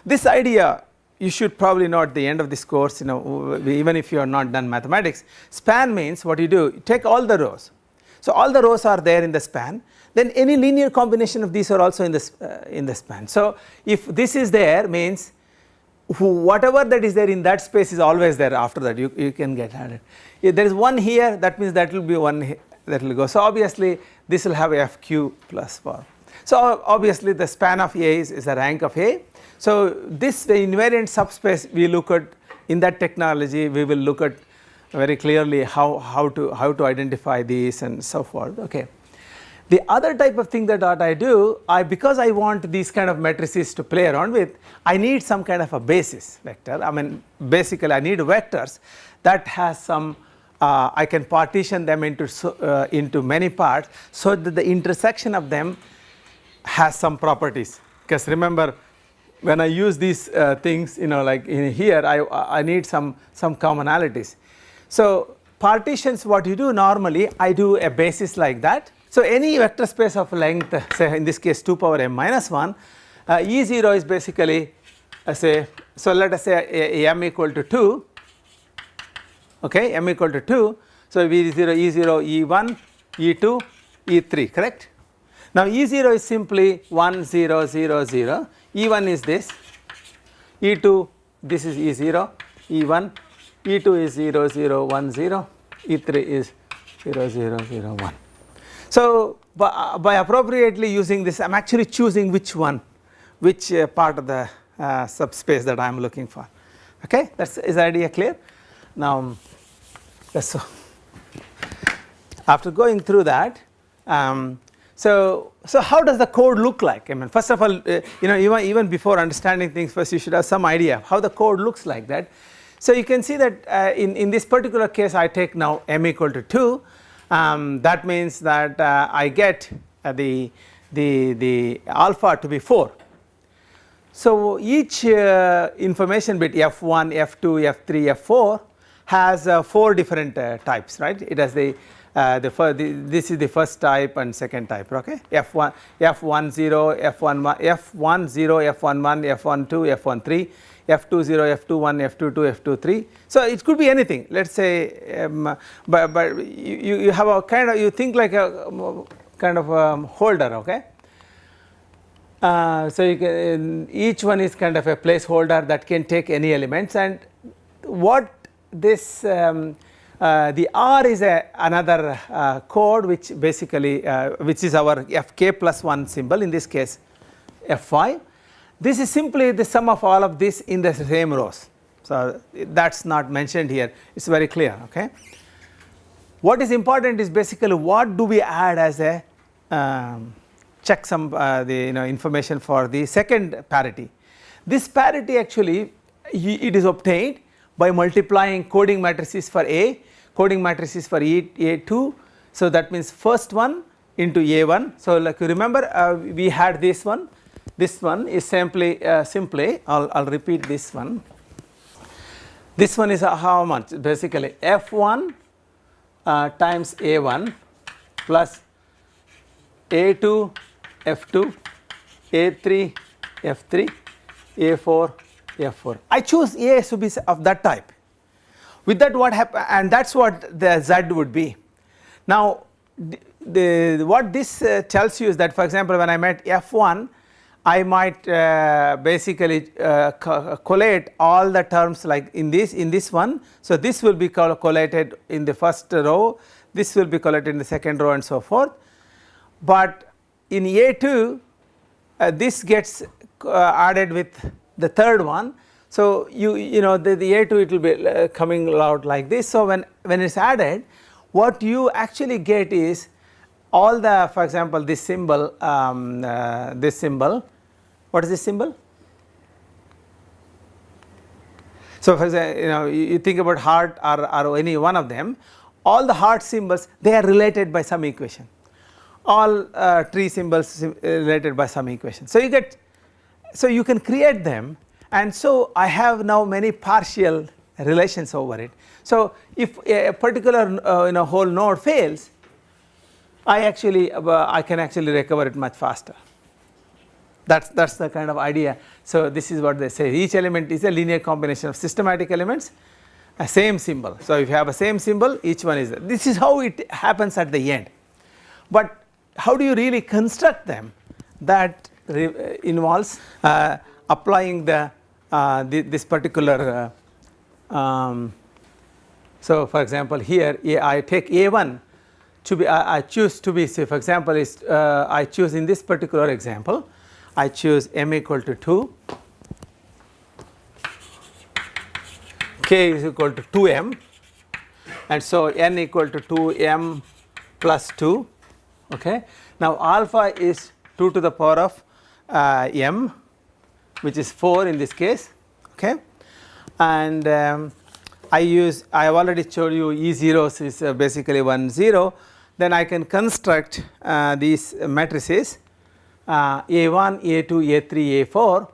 this idea you should probably know at the end of this course, even if you are not done mathematics. Span means what you do, you take all the rows. So all the rows are there in the span, then any linear combination of these are also in the span. So if this is there, means whatever that is there in that space is always there after that, you can get added. If there is one here, that means that will be one that will go. So obviously this will have FQ plus 4. So obviously the span of A is the rank of A. So this the invariant subspace we look at in that technology, we will look at very clearly how to identify these and so forth. Okay. The other type of thing that I do, because I want these kind of matrices to play around with, I need some kind of a basis vector. Basically I need vectors that has some, I can partition them into many parts so that the intersection of them has some properties. Because remember, when I use these things, like in here, I need some commonalities. So partitions, what you do normally, I do a basis like that. So any vector space of length, say in this case 2 power m minus 1, E0 is basically so let us say m equal to 2, okay, m equal to 2. So V0, E0, E1, E2, E3, correct? Now E0 is simply 1, 0, 0, 0, E1 is this, E2, this is E0, E1, E2 is 0, 0, 1, 0, E3 is 0, 0, 0, 1. So by appropriately using this, I am actually choosing which part of the subspace that I am looking for. Okay, is the idea clear? Now, so after going through that, so how does the code look like? I mean, first of all, even before understanding things, first you should have some idea of how the code looks like that. So you can see that in this particular case, I take now m equal to 2. That means that I get the alpha to be 4. So each information bit f1, f2, f3, f4 has 4 different types, right? It has this is the first type and second type, okay? F10, F11, F11, F12, F13, F20, F21, F22, F23. So it could be anything. Let's say, but you have a kind of, you think like a kind of a holder, okay? So you can, each one is kind of a placeholder that can take any elements, and what this the R is another code which basically which is our fk plus 1 symbol, in this case f5. This is simply the sum of all of this in the same rows. So that's not mentioned here. It's very clear. Okay. What is important is basically what do we add as a checksum, the information for the second parity. This parity actually it is obtained by multiplying coding matrices for A, coding matrices for A2. So that means first one into A1. So like you remember we had this one. This one is simply I'll repeat this one. This one is how much? Basically F1 times A1 plus A2 F2 A3 F3 A4 F4. I choose A to be of that type. With that what happen, and that's what the Z would be. Now what this tells you is that, for example, when I met F1, I might basically collate all the terms like in this one. So this will be collated in the first row, this will be collated in the second row, and so forth. But in A2 this gets added with the third one. So you know the A2 it will be coming out like this. So when it's added, what you actually get is all the, for example, this symbol, this symbol. What is this symbol? So for example, you think about heart or any one of them, all the heart symbols, they are related by some equation. All tree symbols related by some equation. So you can create them, and so I have now many partial relations over it. So if a particular whole node fails, I can actually recover it much faster. That's the kind of idea. So this is what they say. Each element is a linear combination of systematic elements, a same symbol. So if you have a same symbol, each one is. This is how it happens at the end. But how do you really construct them? That involves applying this particular. So for example, here I take A1 to be. I choose to be. Say for example, is I choose in this particular example. I choose m equal to 2, k is equal to 2m, and so n equal to 2m plus 2. Okay. Now alpha is 2 to the power of m, which is 4 in this case. Okay. And I have already showed you E0s is basically 1 0. Then I can construct these matrices A1, A2, A3, A4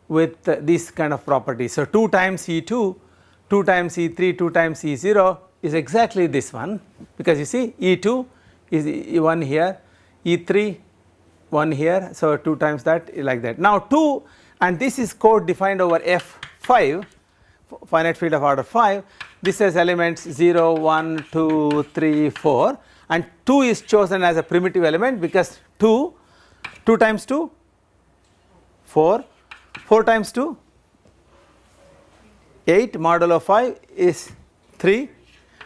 with this kind of property. So 2 times E2, 2 times E3, 2 times E0 is exactly this one, because you see E2 is 1 here, E3 1 here, so 2 times that like that. Now 2, and this is code defined over F5, finite field of order 5. This has elements 0, 1, 2, 3, 4, and 2 is chosen as a primitive element because 2 times 2 4, 4 times 2 8, modulo 5 is 3,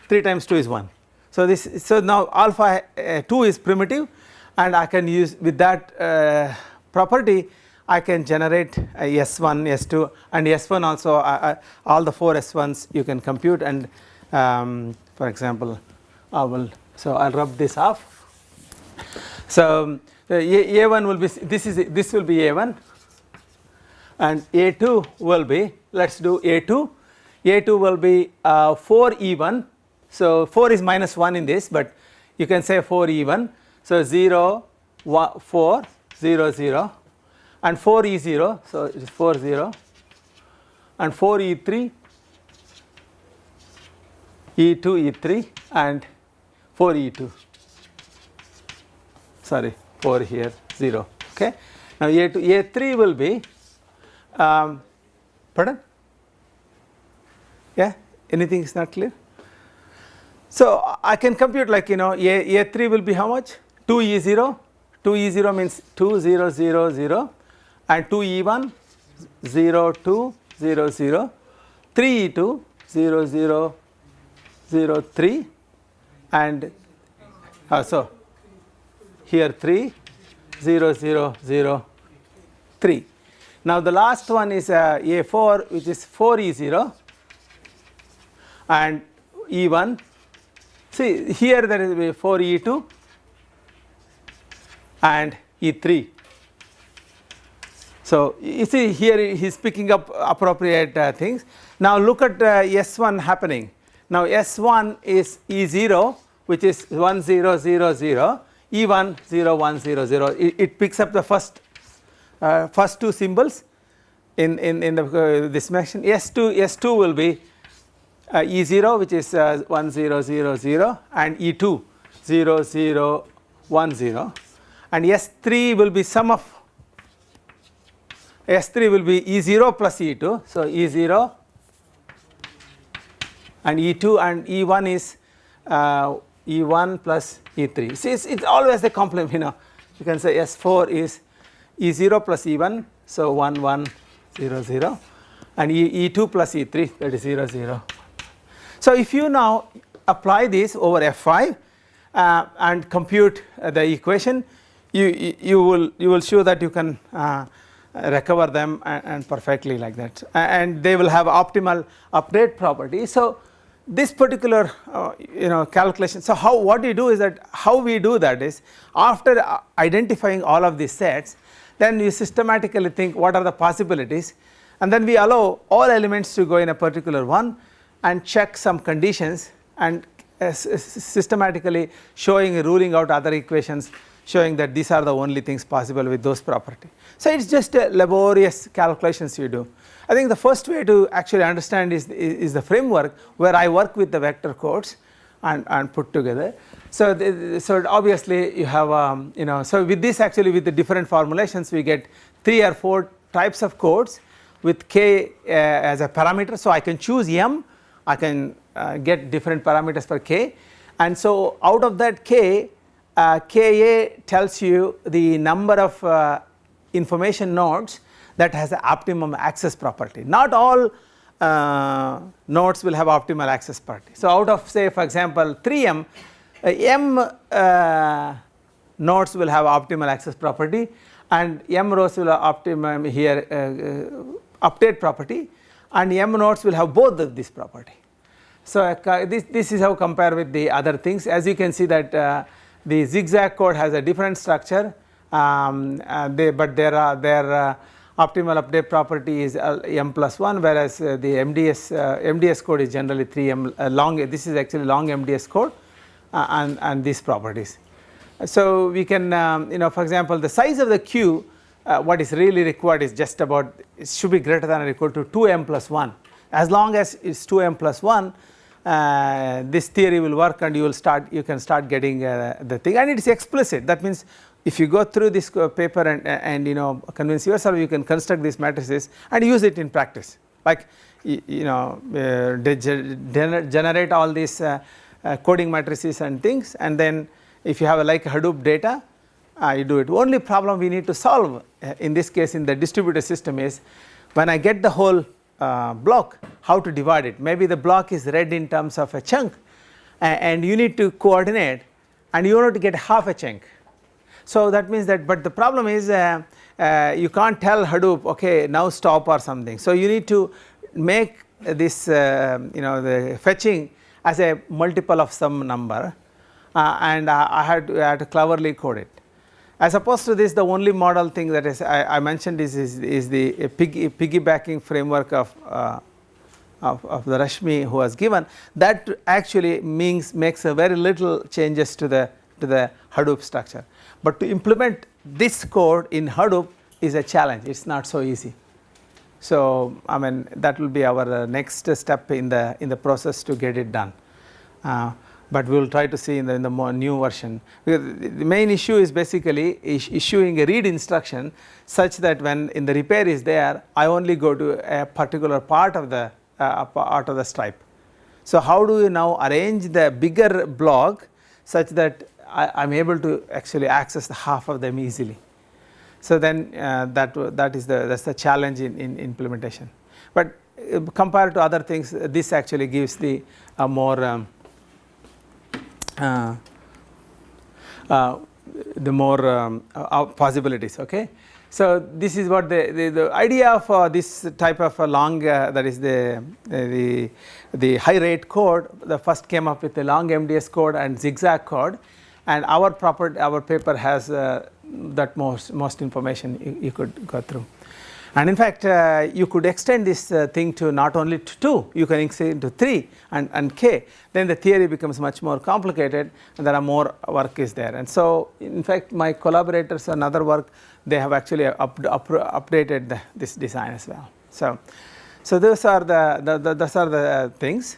3 times 2 is 1. So now alpha 2 is primitive, and I can use with that property I can generate S1, S2 and S1 also, all the 4 S1s you can compute, and for example I'll rub this off. So A1 will be, this will be A1, and A2 will be, let's do A2. A2 will be 4E1, so 4 is minus 1 in this, but you can say 4E1, so 0, 4, 0, 0, and 4E0, so it is 4, 0, and 4E3, E2, E3, and 4E2, sorry, 4 here, 0, okay. Now A2, A3 will be, pardon? Yeah, anything is not clear? So I can compute, like, you know, A3 will be how much? 2E0, 2E0 means 2, 0, 0, 0, and 2E1, 0, 2, 0, 0, 3E2, 0, 0, 0, 3, and so here 3, 0, 0, 0, 3. Now the last one is A4, which is 4E0 and E1. See, here there will be 4E2 and E3. So you see here he is picking up appropriate things. Now look at S1 happening. Now S1 is E0, which is 1, 0, 0, 0, E1, 0, 1, 0, 0. It picks up the first two symbols in this machine. S2 will be E0, which is 1, 0, 0, 0, and E2, 0, 0, 1, 0, and S3 will be sum of, S3 will be E0 plus E2, so E0 and E2, and E1 is E1 plus E3. See, it's always the complement, you know. You can say S4 is E0 plus E1, so 1, 1, 0, 0, and E2 plus E3, that is 0, 0. So if you now apply this over F5 and compute the equation, you will show that you can recover them and perfectly like that, and they will have optimal update property. So this particular calculation, so what you do is that, how we do that is, after identifying all of these sets, then we systematically think what are the possibilities, and then we allow all elements to go in a particular one and check some conditions, and systematically ruling out other equations, showing that these are the only things possible with those properties. So it's just laborious calculations you do. I think the first way to actually understand is the framework where I work with the vector codes and put together. So obviously you have so with this, actually with the different formulations, we get 3 or 4 types of codes with k as a parameter. So I can choose m, I can get different parameters for k, and so out of that k, Ka tells you the number of information nodes that has the optimum access property. Not all nodes will have optimal access property. So out of, say, for example 3m, m nodes will have optimal access property, and m rows will have optimum here update property, and m nodes will have both of this property. So this is how compare with the other things. As you can see that the zigzag code has a different structure, but their optimal update property is m plus 1, whereas the MDS code is generally 3m this is actually long MDS code, and these properties. So we can for example, the size of the queue, what is really required is just about, it should be greater than or equal to 2m plus 1. As long as it's 2m plus 1, this theory will work, and you can start getting the thing, and it is explicit. That means if you go through this paper and convince yourself, you can construct these matrices and use it in practice, like generate all these coding matrices and things, and then if you have like Hadoop data, you do it. Only problem we need to solve in this case in the distributed system is, when I get the whole block, how to divide it. Maybe the block is read in terms of a chunk, and you need to coordinate, and you want to get half a chunk. So that means that, but the problem is you can't tell Hadoop, okay, now stop or something. So you need to make this the fetching as a multiple of some number, and I had to cleverly code it. As opposed to this, the only model thing that is I mentioned is the piggybacking framework of the Rashmi who was given, that actually makes a very little changes to the Hadoop structure. But to implement this code in Hadoop is a challenge. It's not so easy. So I mean that will be our next step in the process to get it done. But we will try to see in the more new version. Because the main issue is basically issuing a read instruction such that when in the repair is there, I only go to a particular part of the stripe. So how do you now arrange the bigger block such that I'm able to actually access the half of them easily? So then that's the challenge in implementation. But compared to other things, this actually gives the more possibilities. Okay, so this is what the idea of this type of a long that is the high rate code. The first came up with the Long-mds code and zigzag code, and our paper has that most information you could go through. And in fact, you could extend this thing to not only to 2, you can extend to 3 and k. Then the theory becomes much more complicated, and there are more work is there. And so, in fact, my collaborators on other work, they have actually updated this design as well. So those are the things.